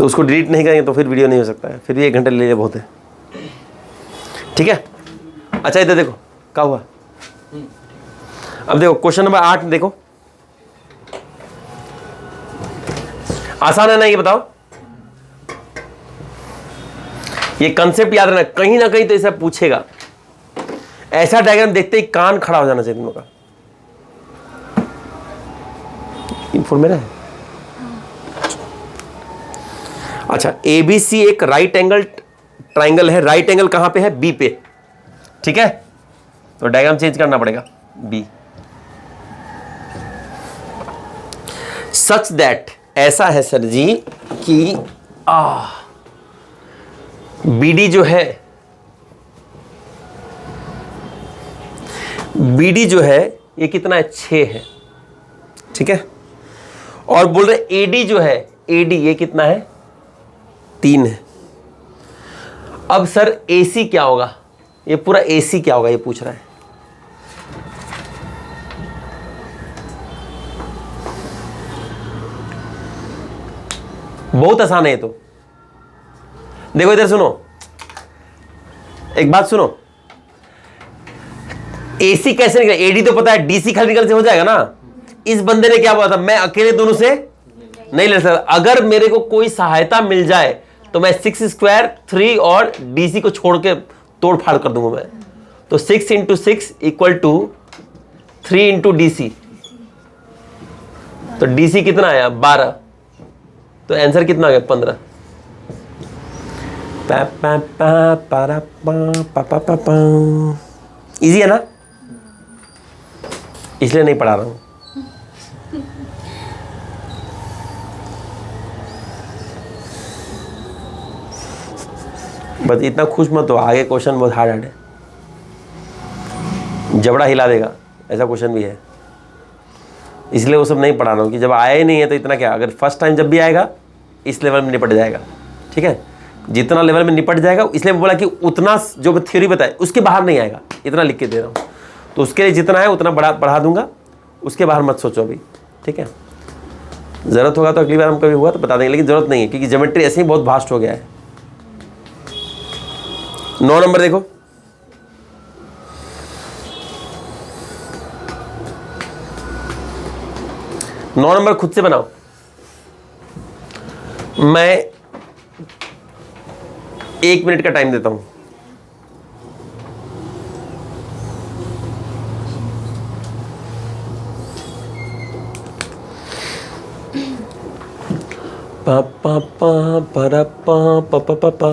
तो उसको डिलीट नहीं करेंगे तो फिर वीडियो नहीं हो सकता है, फिर भी 1 घंटे ले लिया बहुत है। ठीक है, अच्छा इधर देखो क्या हुआ। अब देखो क्वेश्चन नंबर 8 देखो, आसान है ना ये बताओ। ये कंसेप्ट याद रखना, कहीं ना कहीं तो इसे पूछेगा। ऐसा डायग्राम देखते ही कान खड़ा हो जाना चाहिए तुम लोग का। इन्फॉर्म मेरा है। अच्छा, एबीसी एक राइट एंगल ट्राइंगल है। राइट एंगल कहां पे है? बी पे। ठीक है, तो डायग्राम चेंज करना पड़ेगा। बी सच दैट, ऐसा है सर जी कि बीडी जो है, बीडी जो है ये कितना है? 6 है। ठीक है, और बोल रहे एडी जो है, एडी ये कितना है? 3 है। अब सर एसी क्या होगा? ये पूरा एसी क्या होगा ये पूछ रहा है। बहुत आसान है ये तो। देखो इधर सुनो, एक बात सुनो, एसी कैसे निकले? एडी तो पता है, डीसी खाली निकल से हो जाएगा ना। इस बंदे ने क्या बोला था? मैं अकेले दोनों से नहीं ले सकता, अगर मेरे को कोई सहायता मिल जाए तो मैं 6 स्क्वायर 3 और डीसी को छोड़ के तोड़ फाड़ कर दूंगा मैं। तो 6 × 6 = 3 × डीसी। तो डीसी कितना आया? 12। तो आंसर कितना आ गया? 15। इजी है ना, इसलिए नहीं पढ़ा रहा हूं। बस इतना खुश मत हो, आगे क्वेश्चन बहुत हार्ड है, जबड़ा हिला देगा ऐसा क्वेश्चन भी है। इसलिए वो सब नहीं पढ़ा रहा हूँ कि जब आया ही नहीं है तो इतना क्या, अगर फर्स्ट टाइम जब भी आएगा इस लेवल में निपट जाएगा। ठीक है, जितना लेवल में निपट जाएगा, इसलिए बोला कि उतना जो थ्योरी बताए उसके बाहर नहीं आएगा, इतना लिख के दे रहा हूँ। तो उसके लिए जितना है उतना बढ़ा दूंगा, उसके बाहर मत सोचो अभी। ठीक है, ज़रूरत होगा तो अगली बार हम कभी हुआ तो बता देंगे, लेकिन ज़रूरत नहीं है क्योंकि ज्योमेट्री ऐसे ही बहुत वास्ट हो गया है। 9 नंबर देखो, नौ नंबर खुद से बनाओ। मैं 1 मिनट का टाइम देता हूं। पा पा पा पा पा पा पा पा।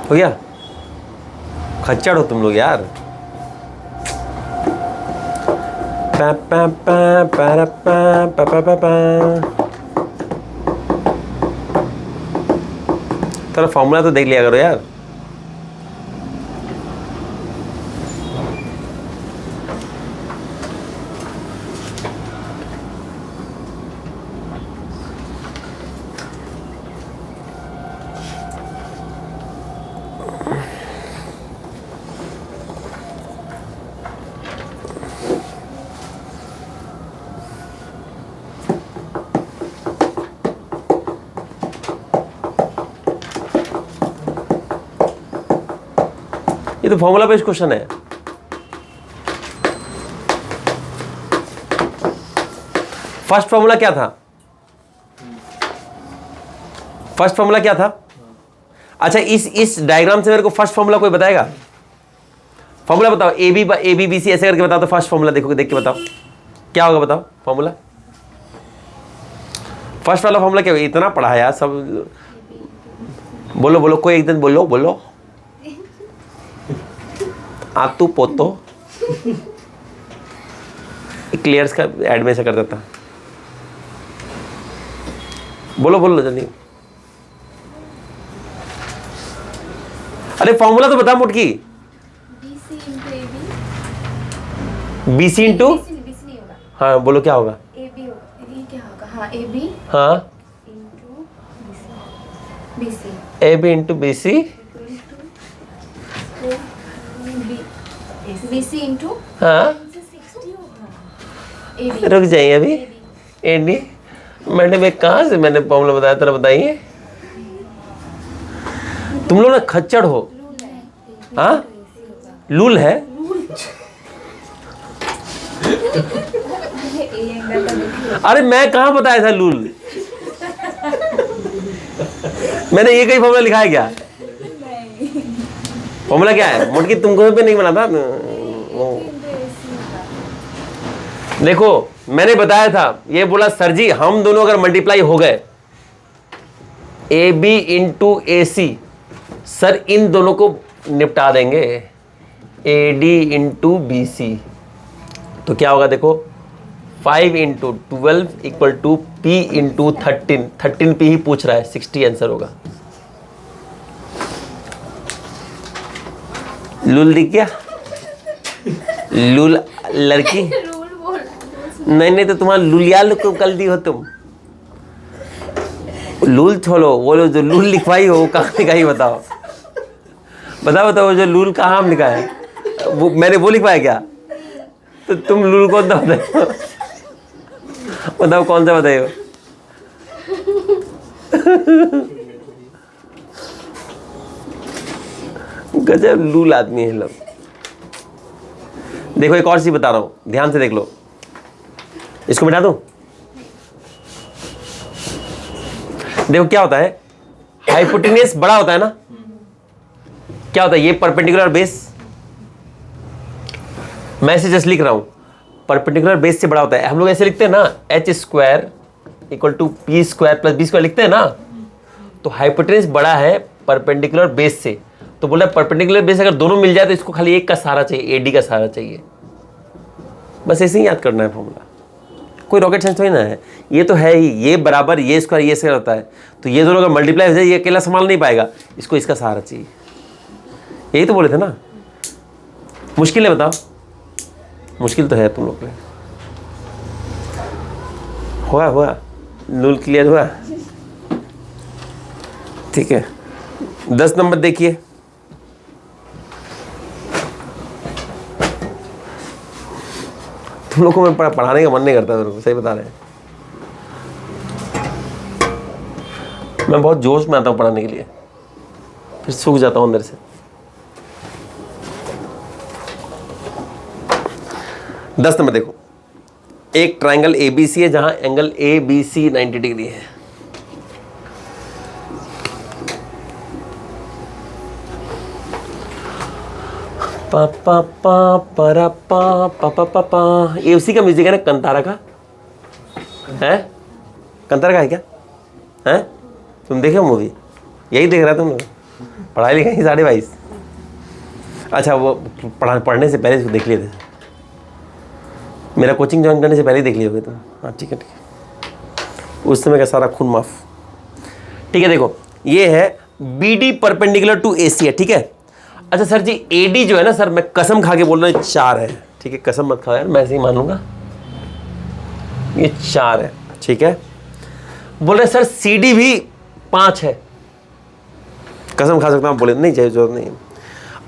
हो गया? खच्चड़ हो तुम लोग यार। पा पा पा पा पा पा पा पा पा। थोड़ा फॉर्मूला तो देख लिया करो यार। तो फॉर्मूला बेस्ड क्वेश्चन है। फर्स्ट फॉर्मूला क्या था? फर्स्ट फॉर्मूला क्या था? अच्छा, इस डायग्राम से मेरे को फर्स्ट फॉर्मूला कोई बताएगा? फॉर्मूला बताओ, ए बी बी सी ऐसे करके बताओ। तो फर्स्ट फॉर्मूला देखो, देख के बताओ क्या होगा, बताओ फॉर्मूला। फर्स्ट वाला फॉर्मूला क्या होगा? इतना पढ़ा है यार सब, बोलो बोलो, कोई एक दिन बोलो बोलो। आतू पोतो क्लियर्स का एड में से कर देता। बोलो बोलो जल्दी। अरे फॉर्मूला तो बता मुटकी। BC इंटू, हाँ बोलो क्या होगा? AB होगा, ये क्या होगा? हाँ AB, हाँ into BC, AB into BC, BC into हाँ 60 होगा। AB, रुक जाइए अभी। एडी मैडम एक कहाँ से मैंने फॉर्मूला बताया था, बताइए। तुम लोग ना खच्चड़ हो। हाँ लूल है। अरे मैं कहाँ बताया था लूल? मैंने ये कहीं फॉर्मूला लिखा है क्या? फॉर्मूला क्या है मुटकी? तुमको पे नहीं बना था। देखो मैंने बताया था, ये बोला सर जी हम दोनों अगर मल्टीप्लाई हो गए AB इंटू AC, सर इन दोनों को निपटा देंगे AD इंटू BC। तो क्या होगा देखो, 5 into 12 equal to P into 13 P ही पूछ रहा है, 60 आंसर होगा। लूल दिख गया? लूल लड़की नहीं तो तुम्हारा लुलियाल को गलती हो तुम। लूल छोड़ो, वो जो लूल लिखवाई हो वो कहाँ लिखाई बताओ। बताओ बताओ, जो लूल कहाँ हम लिखा है? वो मैंने वो लिखवाया क्या? तो तुम लूल कौन सा बताओ? बताओ कौन सा बताइए। गजब लूल आदमी है लोग। देखो एक और चीज बता रहा हूं, ध्यान से देख लो। इसको मिटा दूं? देखो क्या होता है, हाइपोटेन्यूस बड़ा होता है ना, क्या होता है ये परपेंडिकुलर बेस, मैं इसे जस्ट लिख रहा हूं, परपेंडिकुलर बेस से बड़ा होता है। हम लोग ऐसे लिखते हैं ना, h square equal to P square plus B square लिखते हैं ना। तो हाइपोटेन्यूस बड़ा है परपेंडिकुलर बेस से, तो बोला परपेंडिकुलर बेस अगर दोनों मिल जाए तो इसको खाली एक का सहारा चाहिए, AD का सहारा चाहिए। बस ऐसे ही याद करना है फॉर्मूला, कोई रॉकेट साइंस थोड़ी ना है। ये तो है ही, ये बराबर ये स्क्वायर ये स्क्वायर होता है, तो ये दोनों अगर मल्टीप्लाई हो जाए ये अकेला संभाल नहीं पाएगा, इसको इसका सहारा चाहिए। यही तो बोले थे ना। मुश्किल है बताओ? मुश्किल तो है तुम लोग के। हुआ लूल क्लियर हुआ? ठीक है, 10 नंबर देखिए। तुम लोग को मैं पढ़ाने का मन नहीं करता, मेरे को सही बता रहे हैं। मैं बहुत जोश में आता हूँ पढ़ाने के लिए, फिर सूख जाता हूँ अंदर से। 10 नंबर देखो, एक ट्रायंगल ABC है जहां एंगल ABC 90 डिग्री है। पा पा पा परा पा पा पा पा पा, ये उसी का म्यूजिक है ना, कंतारा का है? कंतारा का है क्या? है? तुम देखे मूवी? यही देख रहा तुम लोग? पढ़ाई लिखाई 22.5। अच्छा वो पढ़ने से पहले इसको देख लिए थे, मेरा कोचिंग ज्वाइन करने से पहले ही देख लिए होगे तुम। हाँ ठीक है ठीक है, उस समय का सारा खून माफ। ठीक है देखो, ये है BD परपेंडिकुलर टू AC है, ठीक है। अच्छा सर जी AD जो है ना सर, मैं कसम खा के बोल रहा हूँ 4 है, ठीक है, कसम मत खाओ यार, मैं ऐसे ही मान लूंगा, ये 4 है, ठीक है। बोल रहे सर CD भी 5 है, कसम खा सकता हूँ, बोले नहीं चाहिए, जरूरत नहीं।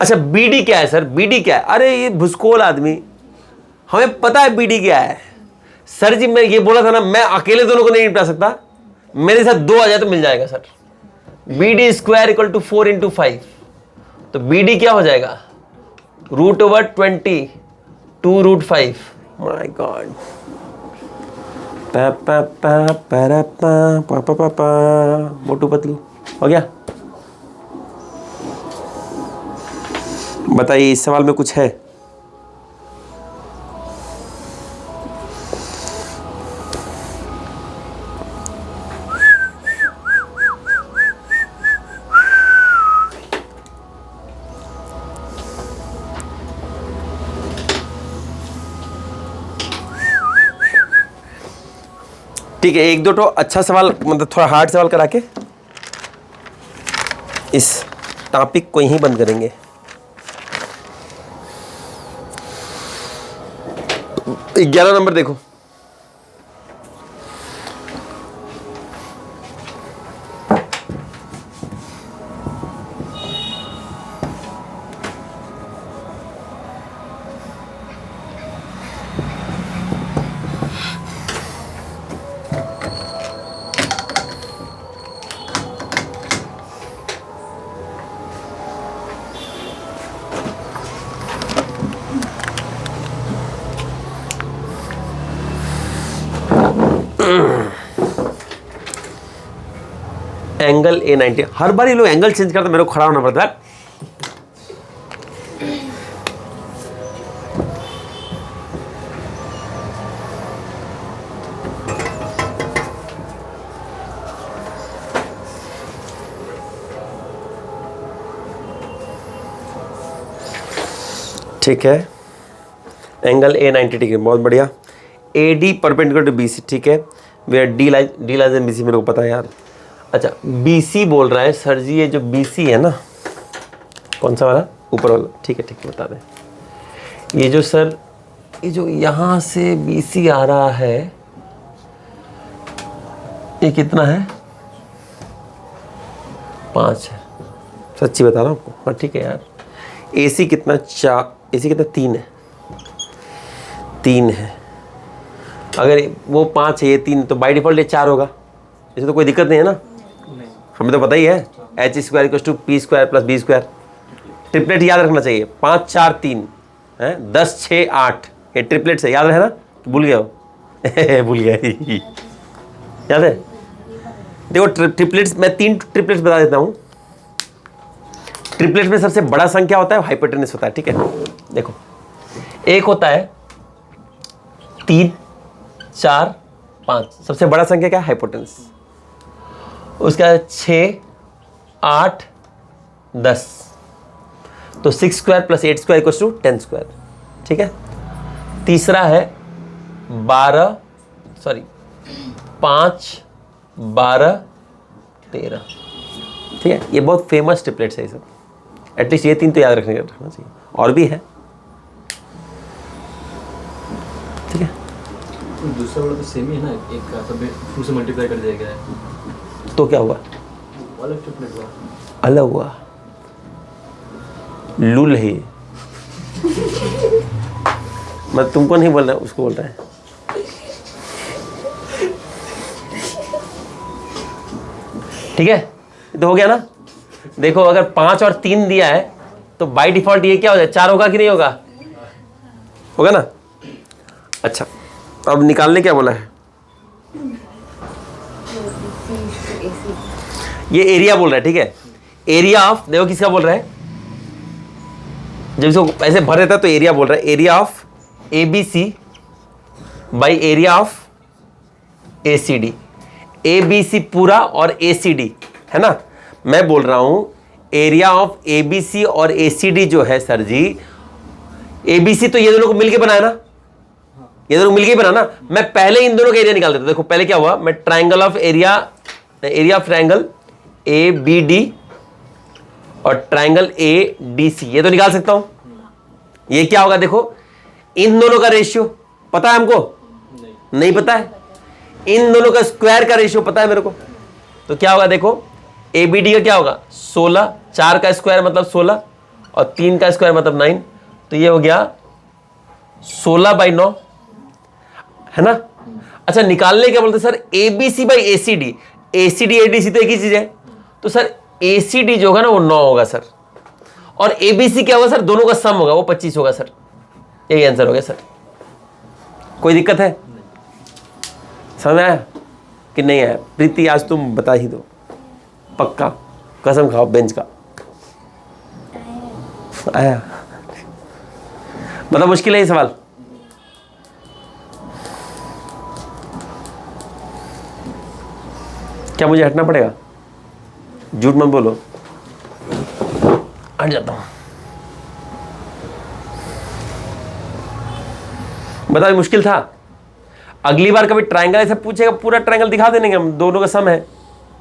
अच्छा BD क्या है सर? BD क्या है? अरे ये भुसकोल आदमी, हमें पता है BD क्या है। सर जी मैं ये बोला था ना, मैं अकेले दोनों को नहीं निपटा सकता, मेरे साथ 2 आ जाए तो मिल जाएगा sir. BD square equal to 4 into 5, तो BD क्या हो जाएगा? √20 2√5 माय गॉड। मोटू पतलू हो गया। बताइए इस सवाल में कुछ है? ठीक है, एक दो तो अच्छा सवाल, मतलब थोड़ा हार्ड सवाल करा के इस टॉपिक को यहीं बंद करेंगे। 11 नंबर देखो। Angle A90। हर बार ये लोग एंगल चेंज करते, मेरे को खड़ा होना पड़ता है। ठीक है, एंगल A90 ठीक है, बहुत बढ़िया। AD परपेंडिकुलर टू BC ठीक है, where D lies and BC मेरे को पता है यार। अच्छा BC बोल रहा है सर जी, ये जो BC है ना, कौन सा वाला? ऊपर वाला, ठीक है बता दें। ये जो सर, ये जो यहाँ से BC आ रहा है, ये कितना है? 5 है, सच्ची बता रहा हूँ आपको। हाँ ठीक है यार। AC कितना? 4। AC कितना? 3 है, 3 है। अगर वो 5 है, ये 3, तो बाई डिफॉल्ट ये 4 होगा। इसे तो कोई दिक्कत नहीं है ना, हमें तो पता ही है। H² = P² + B²। ट्रिपलेट याद रखना चाहिए, 5 4 3 है, 10 6 8, ये ट्रिपलेट से याद है ना? भूल गया हो? भूल गया याद है? देखो ट्रिपलेट्स, मैं 3 ट्रिपलेट्स बता देता हूँ। ट्रिपलेट में सबसे बड़ा संख्या होता है हाइपोटेनस होता है, ठीक है। देखो एक होता है 3 4 5, सबसे बड़ा संख्या क्या है? हाइपोटेनस। उसका 6 8 10, तो 6² + 8² = 10², ठीक है। तीसरा है 5 12 13, ठीक है। ये बहुत फेमस ट्रिपलेट्स है ये सब, एटलीस्ट ये 3 तो याद रखना चाहिए, और भी है, ठीक है। दूसरा वाला तो सेम ही है ना, एक का सब 2 से मल्टीप्लाई कर दिया गया है, तो क्या हुआ? अलग ट्रिपलेट हुआ, अलग हुआ, लूल है ये। मैं तुमको नहीं बोल रहा, उसको बोल रहा है। ठीक है, तो हो गया ना। देखो अगर 5 और 3 दिया है तो बाय डिफॉल्ट ये क्या हो जाए? 4 होगा कि नहीं होगा? होगा ना। अच्छा अब निकालने क्या बोला है? ये एरिया बोल रहा है, ठीक है। एरिया ऑफ, देखो किसका बोल रहा है? जब इसको ऐसे भर देता है तो एरिया बोल रहा है। Area of ABC by area of ACD। ABC पूरा और ACD है ना। मैं बोल रहा हूं एरिया ऑफ ABC और ACD जो है सर जी, ABC तो ये दोनों को मिलके बनाया ना, ये दोनों मिलके बना ना। मैं पहले इन दोनों का एरिया निकाल देता। देखो पहले क्या हुआ, मैं triangle of area of triangle ABD और ट्राइंगल ADC ये तो निकाल सकता हूं। ये क्या होगा? देखो इन दोनों का रेशियो पता है हमको? नहीं पता है। इन दोनों का स्क्वायर का रेशियो पता है मेरे को। तो क्या होगा? देखो ABD का क्या होगा? 16, 4 का स्क्वायर मतलब 16 और 3 का स्क्वायर मतलब 9, तो ये हो गया 16/9 है ना। अच्छा निकालने क्या बोलते sir? ABC by ACD। ACD ADC तो एक ही चीज है, तो सर ACD जो होगा ना वो 9 होगा सर, और ABC क्या होगा सर, दोनों का सम होगा, वो 25 होगा सर। यही आंसर हो गया सर। कोई दिक्कत है? समझ में आया कि नहीं आया? प्रीति आज तुम बता ही दो, पक्का कसम खाओ बेंच का। आया? मतलब मुश्किल है ये सवाल? क्या मुझे हटना पड़ेगा? झूठ मत बोलो, हट जाता हूं। बताओ मुश्किल था? अगली बार कभी ट्रायंगल ऐसा पूछेगा, पूरा ट्रायंगल दिखा देंगे हम, दोनों का सम है,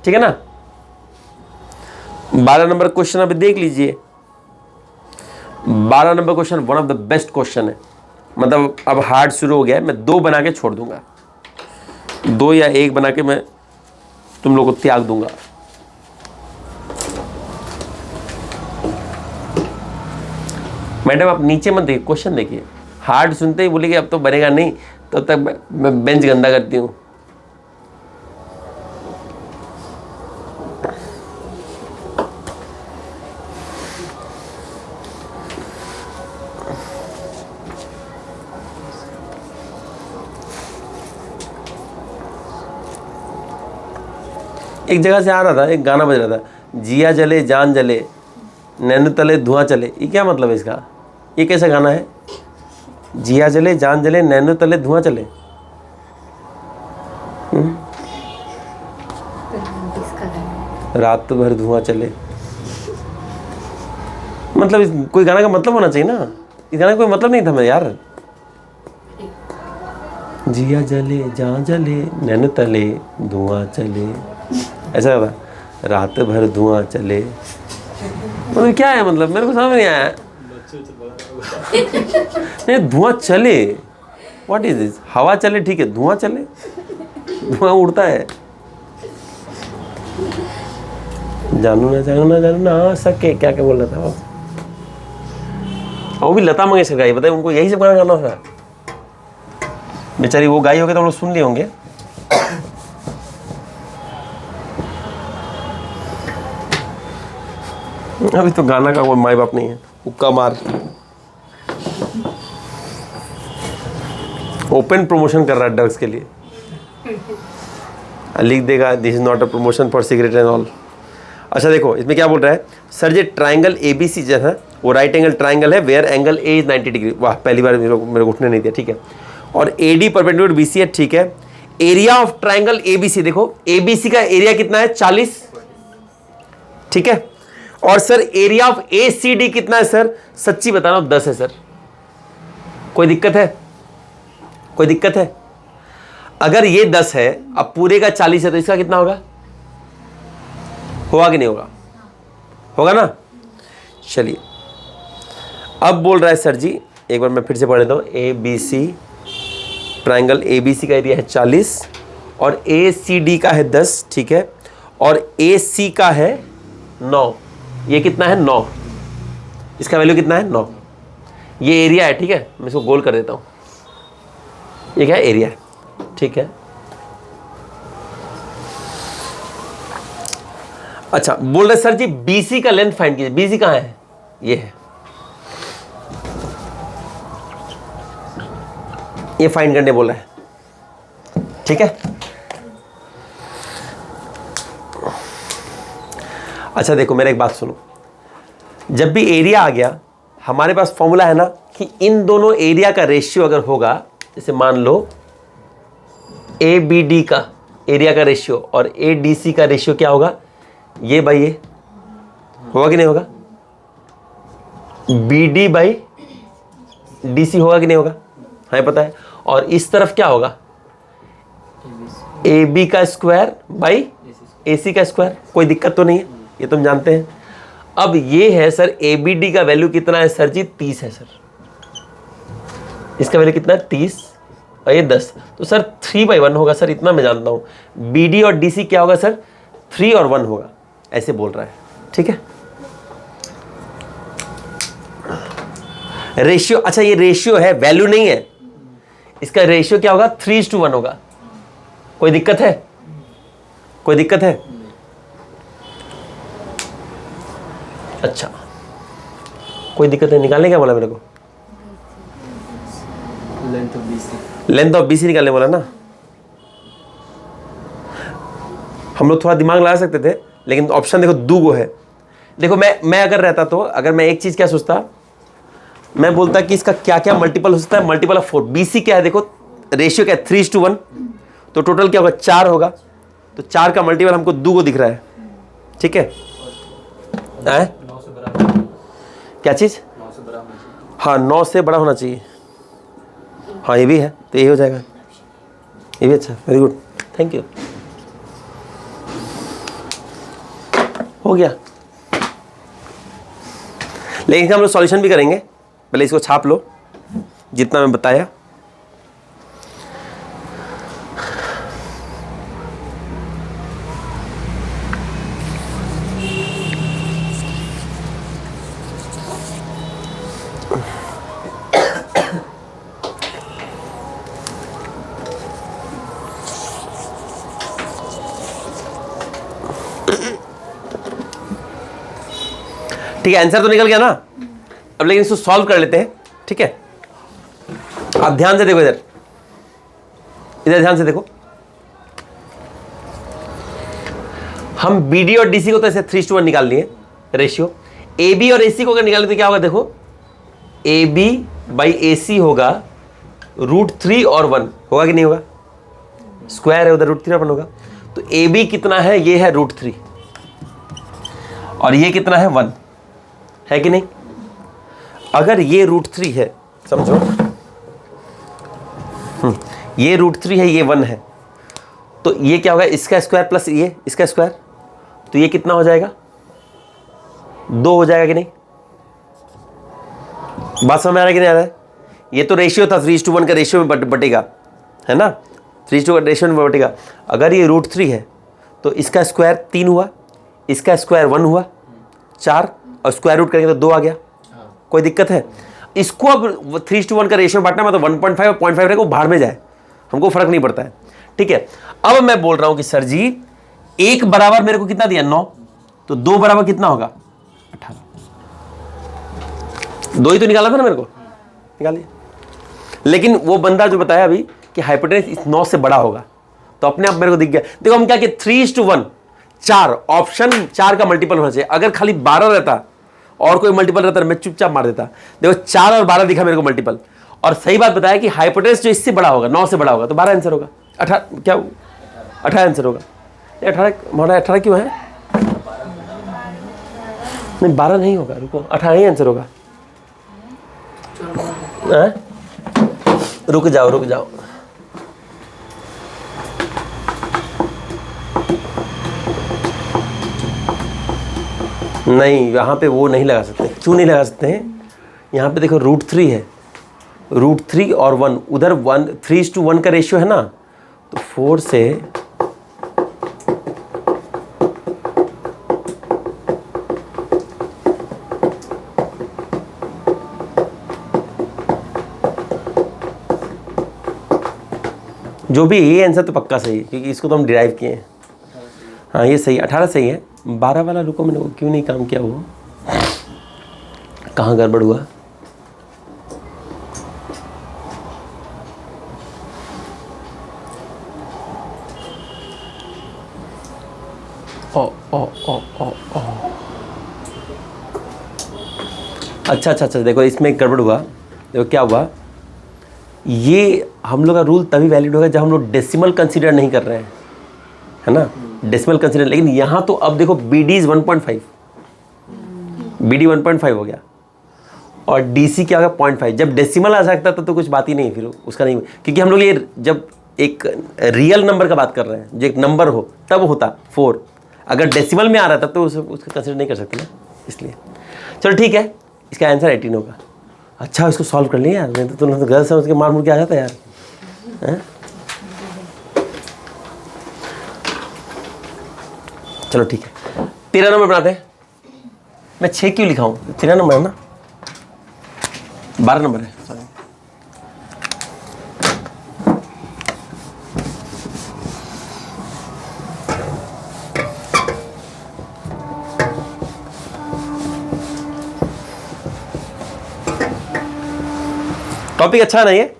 ठीक है ना। 12 नंबर क्वेश्चन अभी देख लीजिए। 12 number question one of the best question है। मतलब अब हार्ड शुरू हो गया है, मैं 2 बना के छोड़ दूंगा, 2 या 1 बना के मैं तुम लोग को त्याग दूंगा। मैडम आप नीचे मत देखिए, क्वेश्चन देखिए। हार्ड सुनते ही बोलेगी अब तो बनेगा नहीं, तो तक मैं बेंच गंदा करती हूँ। एक जगह से आ रहा था, एक गाना बज रहा था, जिया जले जान जले नैनो तले धुआं चले। ये क्या मतलब है इसका? ये कैसा गाना है? जिया जले जान जले नैनो तले धुआं चले। रात भर धुआं चले, मतलब कोई गाना का मतलब होना चाहिए ना। इस गाना का कोई मतलब नहीं था मैं यार। जिया जले जान जले नैनो तले धुआं चले, ऐसा था। रात भर धुआं चले, मतलब क्या है? मतलब मेरे को समझ नहीं आया। नहीं, धुआं चले, व्हाट इज दिस? हवा चले ठीक है, धुआं चले, धुआं उड़ता है। जानू ना सके, क्या क्या बोल रहा था वो भी लता मंगेशकर गाई, बताइए उनको यही सब गाना गाना था। बेचारी वो गाई होगी तो हम लोग सुन लिए होंगे। अभी तो गाना का कोई माई बाप नहीं है। उक्का मार, ओपन प्रमोशन कर रहा है ड्रग्स के लिए। लिख देगा this is not a promotion for cigarette and all. अच्छा देखो इसमें क्या बोल रहा है सर, ये ट्राइंगल ABC जो है वो राइट एंगल ट्राइंगल है where angle A is 90 degree. वाह, पहली बार मेरे को उठने नहीं दिया, ठीक है। और AD परपेंडिकुलर BC है, ठीक है। एरिया ऑफ ट्राइंगल ABC, देखो ABC का एरिया कितना है 40, ठीक है। और सर एरिया ऑफ ACD कितना है सर? सच्ची बता रहा हूं 10 है सर। कोई दिक्कत है? कोई दिक्कत है? अगर ये 10 है, अब पूरे का 40 है, तो इसका कितना होगा? होगा कि नहीं होगा? होगा ना। चलिए अब बोल रहा है सर जी, एक बार मैं फिर से पढ़ लेता हूं। ABC ट्राइंगल ABC का एरिया है 40 और ACD का है 10, ठीक है। और AC का है 9। ये कितना है? 9। इसका वैल्यू कितना है? 9। ये एरिया है, ठीक है। मैं इसको गोल कर देता हूं। ये क्या है? एरिया है, ठीक है। अच्छा बोल रहे सर जी BC का लेंथ फाइंड कीजिए। BC कहां है? ये है, ये फाइंड करने बोला है, ठीक है। अच्छा देखो मेरा एक बात सुनो, जब भी एरिया आ गया हमारे पास फॉर्मूला है ना कि इन दोनों एरिया का रेशियो अगर होगा, जैसे मान लो ABD का एरिया का रेशियो और ADC का रेशियो क्या होगा? ये बाई ये होगा कि नहीं होगा? BD बाई DC होगा कि नहीं होगा? हाँ पता है। और इस तरफ क्या होगा? AB का स्क्वायर बाई AC का स्क्वायर। कोई दिक्कत तो नहीं है, ये तुम जानते हैं। अब ये है सर ABD का वैल्यू कितना है सर जी? 30 है सर। इसका वैल्यू कितना है? 30 और ये 10, तो सर 3/1 होगा सर, इतना मैं जानता हूं। BD और DC क्या होगा सर? 3 और 1 होगा, ऐसे बोल रहा है, ठीक है। रेशियो, अच्छा ये रेशियो है, वैल्यू नहीं है। इसका रेशियो क्या होगा? 3:1 होगा। कोई दिक्कत है? कोई दिक्कत है? अच्छा कोई दिक्कत नहीं, निकालने क्या बोला मेरे को? Length of BC। Length of BC निकालने बोला ना। हम लोग थोड़ा दिमाग लगा सकते थे, लेकिन ऑप्शन देखो दो गो है। देखो मैं अगर रहता तो, अगर मैं एक चीज़ क्या सोचता, मैं बोलता कि इसका क्या क्या मल्टीपल हो सकता है, मल्टीपल ऑफ 4। BC क्या है देखो, रेशियो क्या है 3:1, तो टोटल क्या होगा 4 होगा, तो 4 का मल्टीपल हमको 2 को दिख रहा है, ठीक है। 9 से बड़ा होना चाहिए। क्या चीज़? 9 से बड़ा होना चाहिए। हाँ 9 से बड़ा होना चाहिए, हाँ ये भी है, तो ये हो जाएगा, ये भी अच्छा, वेरी गुड, थैंक यू, हो गया। लेकिन हम लोग सॉल्यूशन भी करेंगे, पहले इसको छाप लो जितना मैं बताया। ठीक है, आंसर तो निकल गया ना। अब लेकिन इसको सॉल्व कर लेते हैं, ठीक है। आप ध्यान से देखो, इधर इधर ध्यान से देखो। हम BD और DC को तो ऐसे 3:1 निकाल लिए रेशियो। AB और AC को अगर निकालें तो क्या होगा देखो, AB/AC होगा √3 और 1, होगा कि नहीं होगा? स्क्वायर है उधर, √3 और 1 होगा, तो AB कितना है, ये है √3 और ये कितना है 1, है कि नहीं? अगर ये √3 है, समझो ये √3 है, ये 1 है, तो ये क्या होगा, इसका स्क्वायर प्लस ये इसका स्क्वायर, तो ये कितना हो जाएगा, 2 हो जाएगा कि नहीं? बात समझ में आ रहा है कि नहीं आ रहा है? ये तो रेशियो था, 3:1 का रेशियो में बटेगा, है ना, 3:1 का रेशियो में बटेगा। अगर ये √3 है तो इसका स्क्वायर 3 हुआ, इसका स्क्वायर 1 हुआ, 4, और स्क्वायर रूट करेंगे तो 2 आ गया। कोई दिक्कत है? इसको अब 3:1 का रेशियो बांटना, मतलब 1.5 और 0.5 रहेगा, वो भाड़ में जाए, हमको फर्क नहीं पड़ता है, ठीक है। अब मैं बोल रहा हूं कि सर जी 1 बराबर मेरे को कितना दिया, 9, तो 2 बराबर कितना होगा, 18। 2 ही तो निकाला था ना मेरे को, निकालिए। लेकिन वो बंदा जो बताया अभी कि हाइपोटेनस इस 9 से बड़ा होगा, तो अपने आप मेरे को दिख गया। देखो हम क्या किए, 3:1, 4, ऑप्शन 4 का मल्टीपल होना चाहिए। अगर खाली 12 रहता और कोई मल्टीपल रहता मैं चुपचाप मार देता। देखो 4 और 12 दिखा मेरे को मल्टीपल, और सही बात बताया कि हाइपोटेनस जो इससे बड़ा होगा, 9 से बड़ा होगा, तो 12 आंसर होगा। 18 क्या, 18 आंसर होगा। 18 क्यों है? नहीं 12 नहीं होगा, रुको, 18 ही आंसर होगा। रुक जाओ, नहीं यहाँ पे वो नहीं लगा सकते। क्यों नहीं लगा सकते हैं? यहाँ पे देखो √3 है, √3 और 1, उधर 3:1 का रेशियो है ना, तो 4 से जो भी ये आंसर तो पक्का सही है, क्योंकि इसको तो हम डिराइव किए हैं। हाँ ये सही, 18 सही है। 12 वाला रुको, मैंने वो क्यों नहीं काम किया, वो कहाँ गड़बड़ हुआ? अच्छा, देखो इसमें एक गड़बड़ हुआ। देखो क्या हुआ, ये हम लोग का रूल तभी वैलिड होगा जब हम लोग डेसिमल कंसीडर नहीं कर रहे हैं, है ना, डेसिमल कंसीडर। लेकिन यहाँ तो अब देखो BD 1.5, BD 1.5 हो गया और DC क्या होगा 0.5। जब डेसिमल आ सकता था तो कुछ बात ही नहीं, फिर उसका नहीं, क्योंकि हम लोग ये जब एक रियल नंबर का बात कर रहे हैं, जो एक नंबर हो तब होता 4। अगर डेसिमल में आ रहा था तो उसका कंसीडर नहीं कर सकते ना, इसलिए। चलो ठीक है, इसका आंसर 18 होगा। अच्छा इसको सॉल्व कर लिया यार, नहीं तो तुम तो गलत समझ के मार मुड़ के आ जाता यार, हैं? चलो ठीक है, 13 नंबर बनाते हैं। मैं 6 क्यों लिखा हूँ, 13 नंबर है ना, 12 नंबर है, सॉरी। टॉपिक अच्छा नहीं है,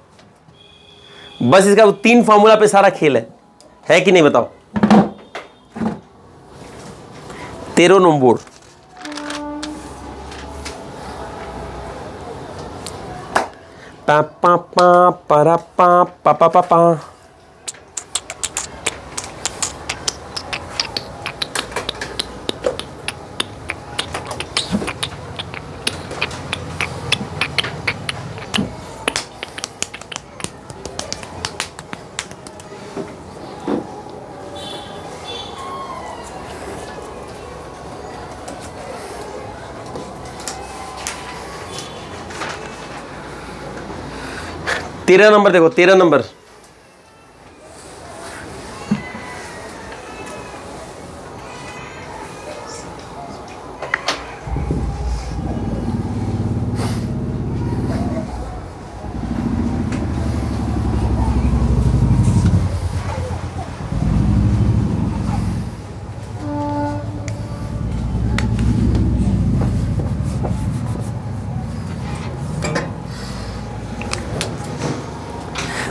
बस इसका 3 फॉर्मूला पे सारा खेल है कि नहीं बताओ। 13 नंबर पा पा पा पा पा पा पा पा पा। तेरह नंबर देखो, 13 नंबर।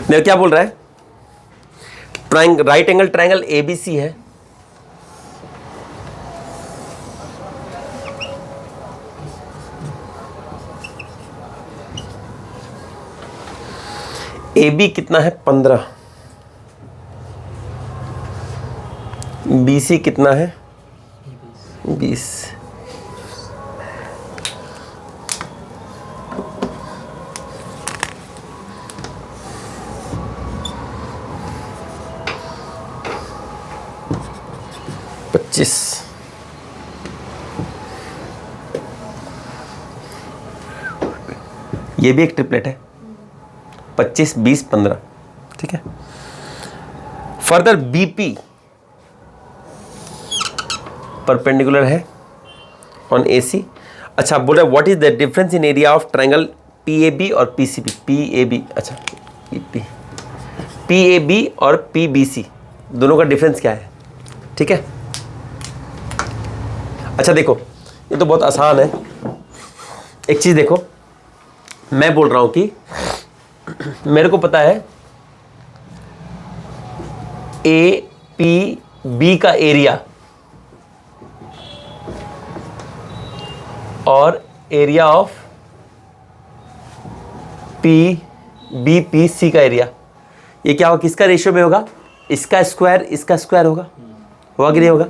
देखो क्या बोल रहा है, राइट एंगल ट्रायंगल एबीसी है, AB कितना है 15, BC कितना है 20। ये भी एक ट्रिपलेट है, 25, 20, 15। ठीक है। फर्दर BP परपेंडिकुलर है ऑन AC। अच्छा बोल रहा है what is the difference in area of triangle PAB और PCB। PAB, अच्छा PAB और PBC दोनों का डिफरेंस क्या है। ठीक है। अच्छा देखो ये तो बहुत आसान है। एक चीज देखो, मैं बोल रहा हूं कि मेरे को पता है APB का एरिया और एरिया ऑफ PBPC का एरिया, ये क्या होगा, किसका रेशियो में होगा, इसका स्क्वायर होगा कि नहीं होगा।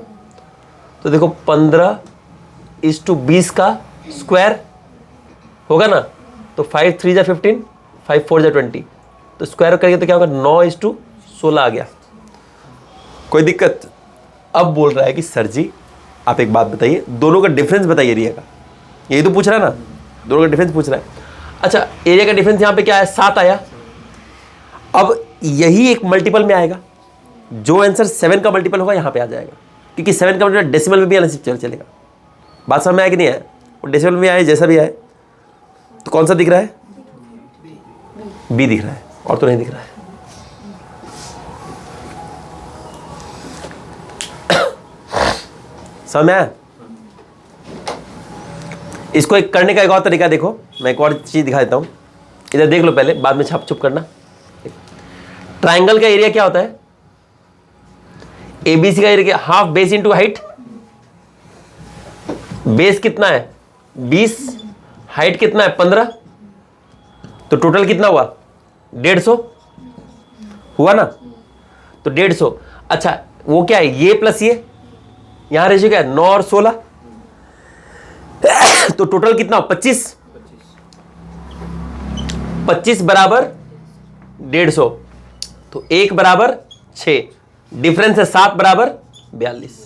तो देखो 15:20 का स्क्वायर होगा ना, तो 5 3 जा 15, 5 4 जा 20, तो स्क्वायर करेंगे तो क्या होगा 9:16 आ गया। कोई दिक्कत। अब बोल रहा है कि सर जी आप एक बात बताइए, दोनों का डिफरेंस बताइए एरिया का। यही तो पूछ रहा है ना, दोनों का डिफरेंस पूछ रहा है। अच्छा एरिया का डिफरेंस यहाँ पे क्या है 7 आया। अब यही एक मल्टीपल में आएगा, जो आंसर 7 का मल्टीपल होगा यहाँ पे आ जाएगा, क्योंकि 7 का मल्टीपल डेसिमल में भी आना चलेगा। बात समझ में आया कि नहीं आया, वो डेसिमल में आए जैसा भी आए। तो कौन सा दिख रहा है, B दिख रहा है, और तो नहीं दिख रहा है। समझ में आया। इसको एक करने का एक और तरीका देखो, मैं एक और चीज दिखा देता हूं, इधर देख लो पहले, बाद में छाप छुप करना। ट्रायंगल का एरिया क्या होता है, ABC का area half base into height. Base कितना है 20, हाइट कितना है 15, तो टोटल कितना हुआ 150 हुआ ना, तो 150। अच्छा वो क्या है, ये प्लस ये, यहां रेशियो क्या है 9 और 16, तो टोटल कितना 25 बराबर 150, तो 1 बराबर 6, डिफरेंस है 7 बराबर 42।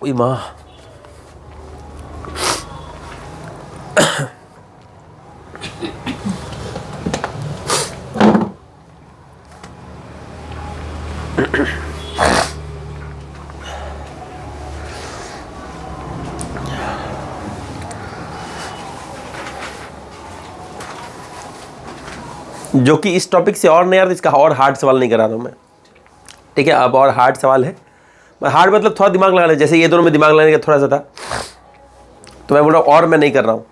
ओए मां, जो कि इस टॉपिक से और नहीं यार, इसका और हार्ड सवाल नहीं करा रहा हूं मैं। ठीक है, अब और हार्ड सवाल है, हार्ड मतलब थोड़ा दिमाग लगाना, जैसे ये दोनों में दिमाग लगाने का थोड़ा सा था, तो मैं बोल रहा हूँ और मैं नहीं कर रहा हूँ,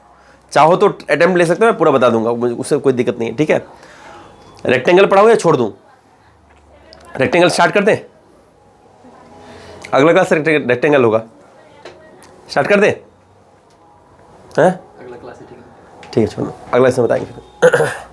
चाहो तो अटेम्प्ट ले सकते हो, मैं पूरा बता दूंगा, उससे कोई दिक्कत नहीं है, ठीक है। रेक्टेंगल पढ़ाऊँ या छोड़ दूँ? रेक्टेंगल स्टार्ट कर दें, अगला क्लास रेक्टेंगल होगा, स्टार्ट कर दें? हैं अगला क्लास है, ठीक है। ठीक है, छोड़ो, अगला इसमें बताएंगे फिर।